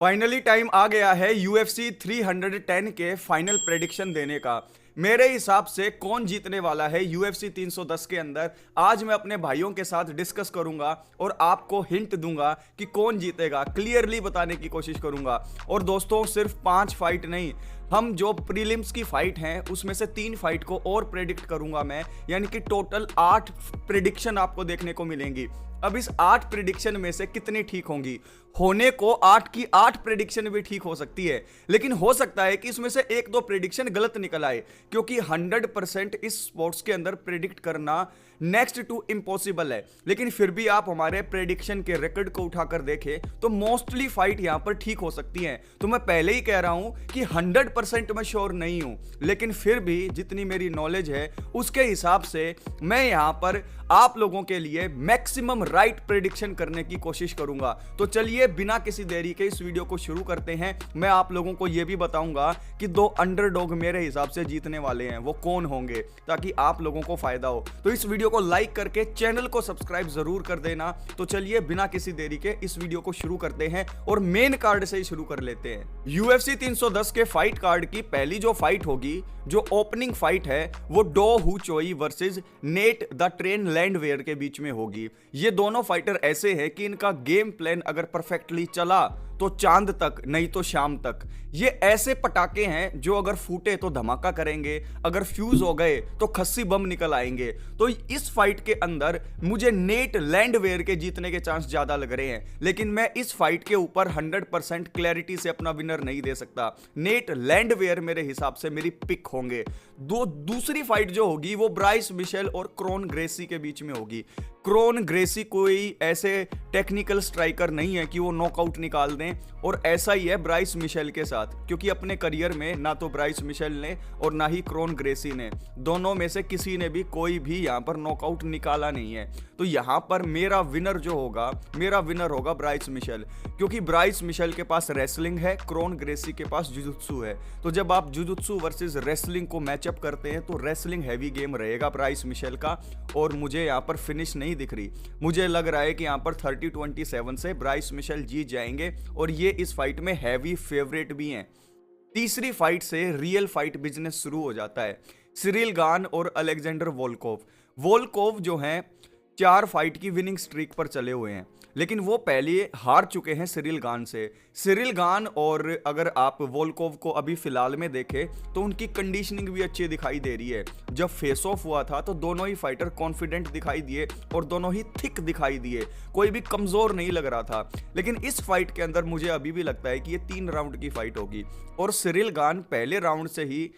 Finally time आ गया है UFC 310 के फाइनल प्रेडिक्शन देने का। मेरे हिसाब से कौन जीतने वाला है UFC 310 के अंदर, आज मैं अपने भाइयों के साथ डिस्कस करूंगा और आपको हिंट दूंगा कि कौन जीतेगा, क्लियरली बताने की कोशिश करूंगा। और दोस्तों, सिर्फ 5 फाइट नहीं, हम जो प्रीलिम्स की फाइट हैं उसमें से 3 फाइट को और प्रेडिक्ट करूंगा मैं, यानी कि टोटल 8 प्रिडिक्शन आपको देखने को मिलेंगी। अब इस 8 प्रिडिक्शन में से कितनी ठीक होंगी? होने को 8 की 8 प्रिडिक्शन भी ठीक हो सकती है, लेकिन हो सकता है कि इसमें से 1-2 प्रिडिक्शन गलत निकल आए, क्योंकि 100% इस स्पोर्ट्स के अंदर प्रिडिक्ट करना नेक्स्ट टू इम्पॉसिबल है। लेकिन फिर भी आप हमारे प्रेडिक्शन के रिकॉर्ड को उठाकर देखें तो मोस्टली फाइट यहां पर ठीक हो सकती हैं। तो मैं पहले ही कह रहा हूं कि 100% मैं श्योर नहीं हूं, लेकिन फिर भी जितनी मेरी नॉलेज है उसके हिसाब से मैं यहां पर आप लोगों के लिए मैक्सिमम राइट प्रेडिक्शन करने की कोशिश करूंगा। तो चलिए बिना किसी देरी के इस वीडियो को शुरू करते हैं। मैं आप लोगों को यह भी बताऊंगा कि 2 अंडरडॉग मेरे हिसाब से जीतने वाले हैं, वो कौन होंगे, ताकि आप लोगों को फायदा हो। तो इस वीडियो को लाइक करके चैनल को सब्सक्राइब जरूर कर देना। तो चलिए बिना किसी देरी के इस वीडियो को शुरू करते हैं और मेन कार्ड से ही शुरू कर लेते हैं। UFC 310 के फाइट कार्ड की पहली जो फाइट होगी, जो ओपनिंग फाइट है, वो Doo Ho Choi versus Nate the Train Landwehr के बीच में होगी। ये दोनों फाइटर ऐसे हैं कि इनका गेम प्लान अगर परफेक्टली चला तो चांद तक, नहीं तो शाम तक। ये ऐसे पटाखे हैं जो अगर फूटे तो धमाका करेंगे, अगर फ्यूज हो गए तो खस्सी बम निकल आएंगे। तो इस फाइट के अंदर मुझे नेट लैंडवेयर के जीतने के चांस ज्यादा लग रहे हैं, लेकिन मैं इस फाइट के ऊपर 100% क्लैरिटी से अपना विनर नहीं दे सकता। नेट लैंडवेयर मेरे हिसाब से मेरी पिक होंगे। दूसरी फाइट जो होगी वो ब्राइस मिशेल और क्रोन ग्रेसी के बीच में होगी। क्रोन ग्रेसी कोई ऐसे टेक्निकल स्ट्राइकर नहीं है कि वो नॉकआउट निकाल दें, और ऐसा ही है ब्राइस मिशेल के साथ, क्योंकि अपने करियर में ना तो ब्राइस मिशेल ने और ना ही क्रोन ग्रेसी ने, दोनों में से किसी ने भी कोई भी यहां पर नॉकआउट निकाला नहीं है। तो यहां पर मेरा विनर जो होगा, मेरा विनर होगा ब्राइस मिशेल, क्योंकि ब्राइस मिशेल के पास रेसलिंग है, क्रोन ग्रेसी के पास जुजुत्सु है। तो जब आप जुजुत्सु वर्सेस रेसलिंग को मैचअप करते हैं तो रेसलिंग हैवी गेम रहेगा ब्राइस मिशेल का, और मुझे यहां पर फिनिश नहीं दिख रही। मुझे लग रहा है कि यहां पर 30-27 से ब्राइस मिशेल जीत जाएंगे, और ये इस फाइट में हैवी फेवरेट भी हैं। तीसरी फाइट से रियल फाइट बिजनेस शुरू हो जाता है। सिरिल गान और अलेक्जेंडर वोल्कोव जो हैं 4 फाइट की विनिंग स्ट्रीक पर चले हुए हैं, लेकिन वो पहले हार चुके हैं सिरिल गान से। सिरिल गान, और अगर आप वोल्कोव को अभी फिलहाल में देखें तो उनकी कंडीशनिंग भी अच्छी दिखाई दे रही है। जब फेस ऑफ हुआ था तो दोनों ही फाइटर कॉन्फिडेंट दिखाई दिए और दोनों ही थिक दिखाई दिए, कोई भी कमजोर नहीं लग रहा था। लेकिन इस फाइट के अंदर मुझे अभी भी लगता है कि ये 3 राउंड की फाइट होगी, और सिरिल गान पहले राउंड से ही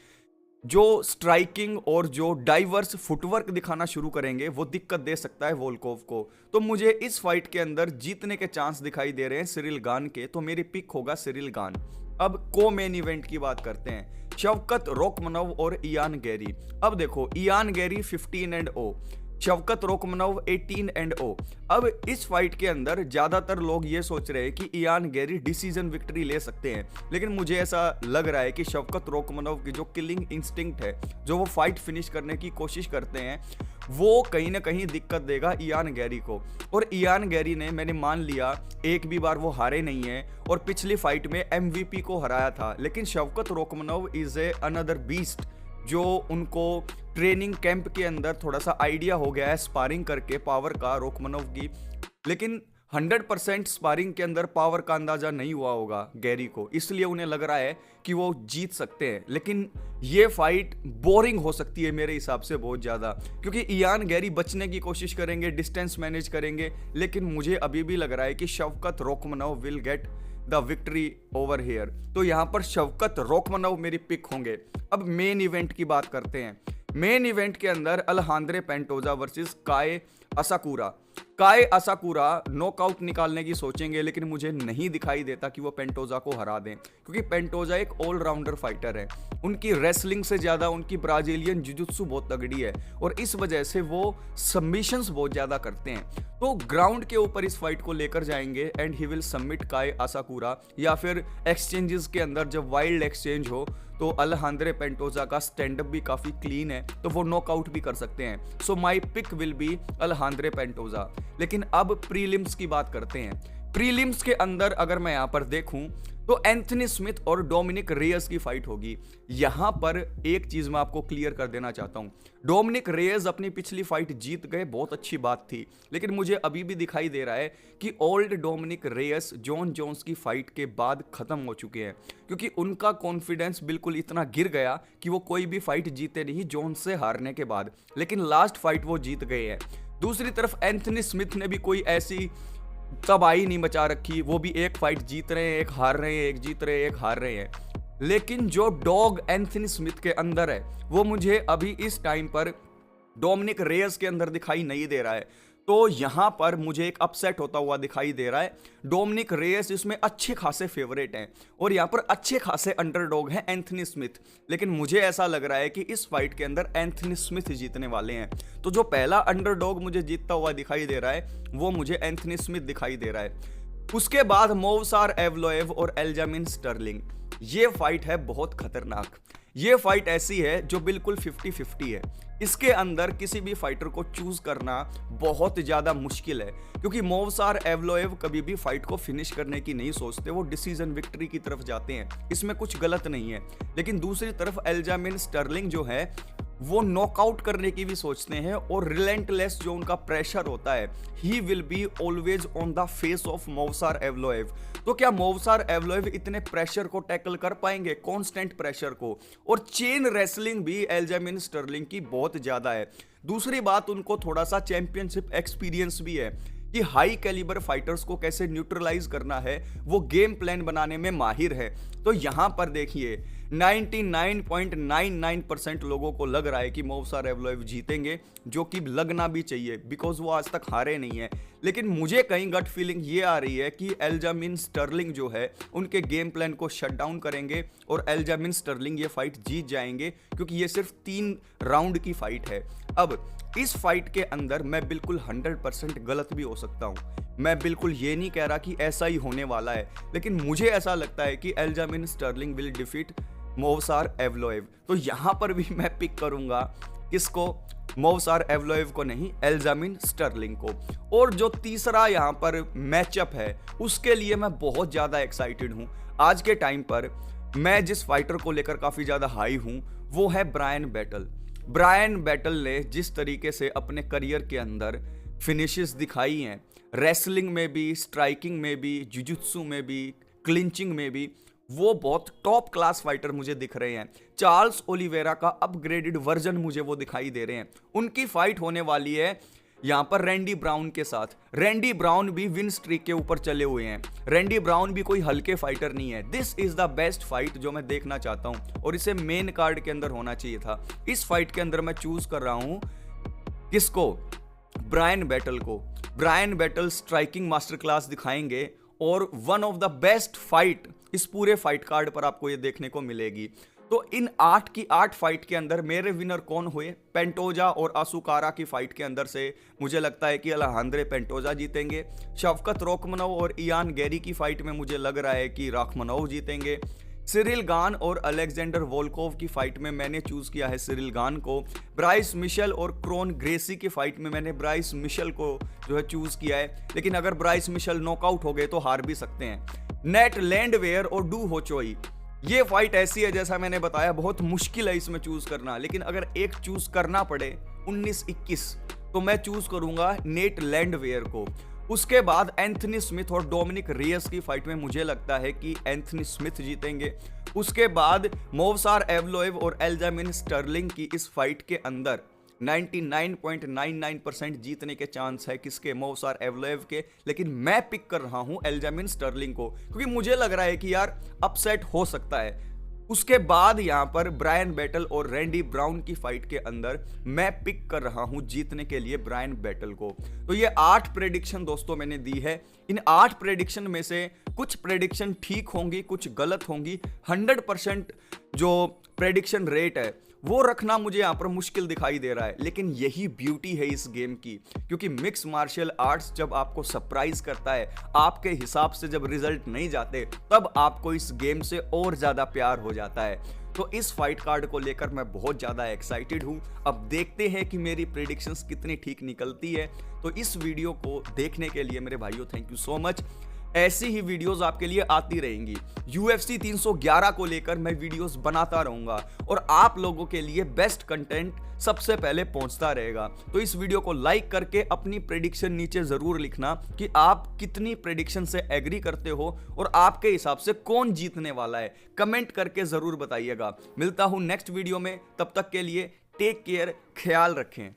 जो स्ट्राइकिंग और जो डाइवर्स फुटवर्क दिखाना शुरू करेंगे वो दिक्कत दे सकता है वोल्कोव को। तो मुझे इस फाइट के अंदर जीतने के चांस दिखाई दे रहे हैं सिरिल गान के, तो मेरी पिक होगा सिरिल गान। अब को मेन इवेंट की बात करते हैं, शवकत रोकमनोव और इयान गैरी। अब देखो, इयान गैरी 15-0, शवकत रोकमनोव 18-0। अब इस फाइट के अंदर ज्यादातर लोग ये सोच रहे हैं कि इयान गैरी डिसीजन विक्ट्री ले सकते हैं, लेकिन मुझे ऐसा लग रहा है कि शवकत रोकमनोव की जो किलिंग इंस्टिंक्ट है, जो वो फाइट फिनिश करने की कोशिश करते हैं, वो कहीं ना कहीं दिक्कत देगा इयान गैरी को। और इयान गैरी ने, मैंने मान लिया, एक भी बार वो हारे नहीं है, और पिछली फाइट में MVP को हराया था। लेकिन Shavkat Rakhmonov is a another beast, जो उनको ट्रेनिंग कैंप के अंदर थोड़ा सा आइडिया हो गया है स्पारिंग करके पावर का रोकमनोव की, लेकिन 100% स्पारिंग के अंदर पावर का अंदाजा नहीं हुआ होगा गैरी को, इसलिए उन्हें लग रहा है कि वो जीत सकते हैं। लेकिन ये फाइट बोरिंग हो सकती है मेरे हिसाब से बहुत ज़्यादा, क्योंकि इयान गैरी बचने की कोशिश करेंगे, डिस्टेंस मैनेज करेंगे, लेकिन मुझे अभी भी लग रहा है कि Shavkat Rakhmonov will get the victory over here. तो यहां पर शवकत रोकमनोव मेरी पिक होंगे। अब मेन इवेंट की बात करते हैं। मेन इवेंट के अंदर अलेजांद्रो पेंटोजा वर्सेस काए असाकुरा नॉकआउट निकालने की सोचेंगे, लेकिन मुझे नहीं दिखाई देता कि वो पेंटोजा को हरा दें, क्योंकि पेंटोजा एक ऑलराउंडर फाइटर है। उनकी रेसलिंग से ज़्यादा उनकी ब्राजीलियन जुजुत्सु बहुत तगड़ी है, और इस वजह से वो सबमिशंस बहुत ज़्यादा करते हैं। तो ग्राउंड के ऊपर इस फाइट को लेकर जाएंगे एंड ही विल सबमिट काए असाकुरा, या फिर एक्सचेंजेस के अंदर जब वाइल्ड एक्सचेंज हो तो अलेजांद्रो पेंटोजा का स्टैंड अप भी काफी क्लीन है, तो वो नॉकआउट भी कर सकते हैं। So my pick will be Alejandro Pantoja. लेकिन अब प्रीलिम्स की बात करते हैं। प्रीलिम्स के अंदर अगर मैं यहां पर देखूं तो एंथनी स्मिथ और डोमिनिक रेयस की फाइट होगी। यहां पर एक चीज मैं आपको क्लियर कर देना चाहता हूं, डोमिनिक रेयस अपनी पिछली फाइट जीत गए, बहुत अच्छी बात थी, लेकिन मुझे अभी भी दिखाई दे रहा है कि old Dominick Reyes Jon Jones की फाइट के बाद खत्म हो चुके हैं, क्योंकि उनका कॉन्फिडेंस बिल्कुल इतना गिर गया कि वो कोई भी फाइट जीते नहीं जोन्स से हारने के बाद, लेकिन लास्ट फाइट वो जीत गए हैं। दूसरी तरफ एंथनी स्मिथ ने भी कोई ऐसी तबाही नहीं मचा रखी, वो भी एक फाइट जीत रहे हैं, एक हार रहे हैं, एक जीत रहे हैं, एक हार रहे हैं, लेकिन जो डॉग एंथनी स्मिथ के अंदर है वो मुझे अभी इस टाइम पर डोमिनिक रेयस के अंदर दिखाई नहीं दे रहा है। तो यहां पर मुझे एक अपसेट होता हुआ दिखाई दे रहा है। डोमिनिक रेयस इसमें अच्छे खासे फेवरेट हैं और यहां पर अच्छे खासे अंडरडॉग हैं एंथनी स्मिथ, लेकिन मुझे ऐसा लग रहा है कि इस फाइट के अंदर एंथनी स्मिथ जीतने वाले हैं। तो जो पहला अंडरडॉग मुझे जीतता हुआ दिखाई दे रहा है वो मुझे एंथनी स्मिथ दिखाई दे रहा है। उसके बाद मोवसार एवलोएव और एल्जामिन स्टर्लिंग, ये फाइट है बहुत खतरनाक। ये फाइट ऐसी है जो बिल्कुल 50-50 है। इसके अंदर किसी भी फाइटर को चूज करना बहुत ज्यादा मुश्किल है, क्योंकि मोवसार एवलोएव कभी भी फाइट को फिनिश करने की नहीं सोचते, वो डिसीजन विक्ट्री की तरफ जाते हैं, इसमें कुछ गलत नहीं है। लेकिन दूसरी तरफ एल्जामिन स्टर्लिंग जो है वो नॉकआउट करने की भी सोचते हैं और रिलेंटलेस जो उनका प्रेशर होता है, he will be always on the face of Movsar Evloev. तो क्या मोवसार एवलोएव इतने प्रेशर को टैकल कर पाएंगे, कांस्टेंट प्रेशर को? और चेन रेसलिंग भी एल्जामिन स्टर्लिंग की बहुत ज्यादा है। दूसरी बात, उनको थोड़ा सा चैंपियनशिप एक्सपीरियंस भी है कि हाई कैलिबर फाइटर्स को कैसे न्यूट्रलाइज करना है, वो गेम प्लान बनाने में माहिर है। तो यहां पर देखिए 99.99% लोगों को लग रहा है कि मोवसार एवलोएव जीतेंगे, जो कि लगना भी चाहिए बिकॉज वो आज तक हारे नहीं है। लेकिन मुझे कहीं गट फीलिंग ये आ रही है कि एल्जामिन स्टर्लिंग जो है उनके गेम प्लान को शट डाउन करेंगे और एल्जामिन स्टर्लिंग ये फाइट जीत जाएंगे, क्योंकि ये सिर्फ 3 राउंड की फाइट है। अब इस फाइट के अंदर मैं बिल्कुल 100% गलत भी हो सकता हूं, मैं बिल्कुल ये नहीं कह रहा कि ऐसा ही होने वाला है, लेकिन मुझे ऐसा लगता है कि एल्जामिन स्टर्लिंग विल डिफीट मोवसार एवलोएव। तो यहां पर भी मैं पिक करूंगा किसको? मोवसार एवलोएव को नहीं, एल्जामिन स्टर्लिंग को। और जो तीसरा यहां पर मैचअप है उसके लिए मैं बहुत ज्यादा एक्साइटेड हूं। आज के टाइम पर मैं जिस फाइटर को लेकर काफी ज्यादा हाई हूं वो है ब्रायन बैटल। ब्रायन बैटल ने जिस तरीके से अपने करियर के अंदर फिनिशेस दिखाई हैं, रेसलिंग में भी, स्ट्राइकिंग में भी, जुजुत्सु में भी, क्लिंचिंग में भी, वो बहुत टॉप क्लास फाइटर मुझे दिख रहे हैं। चार्ल्स ओलिवेरा का अपग्रेडेड वर्जन मुझे वो दिखाई दे रहे हैं। उनकी फाइट होने वाली है यहां पर रैंडी ब्राउन के साथ। रैंडी ब्राउन भी विन स्ट्रीक के ऊपर चले हुए हैं। रैंडी ब्राउन भी कोई हल्के फाइटर नहीं है। This is the best fight जो मैं देखना चाहता हूं और इसे मेन कार्ड के अंदर होना चाहिए था। इस फाइट के अंदर मैं चूज कर रहा हूं किसको? ब्रायन बैटल को। Bryan Battle striking master class दिखाएंगे और one of the best fight इस पूरे फाइट कार्ड पर आपको ये देखने को मिलेगी। तो इन 8 की 8 फाइट के अंदर मेरे विनर कौन हुए? पेंटोजा और असुकारा की फाइट के अंदर से मुझे लगता है कि अलेजांद्रे पेंटोजा जीतेंगे। शफकत रोकमनोव और इयान गैरी की फाइट में मुझे लग रहा है कि राखमनोव जीतेंगे। सिरिल गान और अलेक्जेंडर वोल्कोव की फाइट में मैंने चूज किया है सिरिल गान को। ब्राइस मिशेल और क्रोन ग्रेसी की फाइट में मैंने ब्राइस मिशेल को जो है चूज किया है, लेकिन अगर ब्राइस मिशेल नॉकआउट हो गए तो हार भी सकते हैं। नेट लैंडवेयर और डू होचोई, ये फाइट ऐसी है जैसा मैंने बताया बहुत मुश्किल है इसमें चूज करना, लेकिन अगर एक चूज करना पड़े 19-21 तो मैं चूज करूंगा नेट लैंडवेयर को। उसके बाद एंथनी स्मिथ और डोमिनिक रेयस की फाइट में मुझे लगता है कि एंथनी स्मिथ जीतेंगे। उसके बाद मोवसार एवलोएव और एल्जामिन स्टर्लिंग की इस फाइट के अंदर 99.99% जीतने के चांस है किसके? मोवसार एवलोएव के, लेकिन मैं पिक कर रहा हूं एल्जामिन स्टर्लिंग को, क्योंकि मुझे लग रहा है कि यार अपसेट हो सकता है। उसके बाद यहां पर ब्रायन बैटल और रैंडी ब्राउन की फाइट के अंदर मैं पिक कर रहा हूं जीतने के लिए ब्रायन बैटल को। तो ये 8 प्रेडिक्शन दोस्तों मैंने दी है। इन 8 प्रेडिक्शन में से कुछ प्रेडिक्शन ठीक होंगी, कुछ गलत होंगी। 100% जो प्रेडिक्शन रेट है वो रखना मुझे यहाँ पर मुश्किल दिखाई दे रहा है, लेकिन यही ब्यूटी है इस गेम की, क्योंकि मिक्स मार्शल आर्ट्स जब आपको सरप्राइज करता है, आपके हिसाब से जब रिजल्ट नहीं जाते, तब आपको इस गेम से और ज्यादा प्यार हो जाता है। तो इस फाइट कार्ड को लेकर मैं बहुत ज्यादा एक्साइटेड हूं। अब देखते हैं कि मेरी प्रेडिक्शंस कितनी ठीक निकलती है। तो इस वीडियो को देखने के लिए मेरे भाइयों थैंक यू सो मच। ऐसी ही वीडियोस आपके लिए आती रहेंगी। UFC 311 को लेकर मैं वीडियोस बनाता रहूंगा और आप लोगों के लिए बेस्ट कंटेंट सबसे पहले पहुंचता रहेगा। तो इस वीडियो को लाइक करके अपनी प्रेडिक्शन नीचे जरूर लिखना कि आप कितनी प्रेडिक्शन से एग्री करते हो और आपके हिसाब से कौन जीतने वाला है। कमेंट करके जरूर बताइएगा। मिलता हूं नेक्स्ट वीडियो में, तब तक के लिए टेक केयर, ख्याल रखें।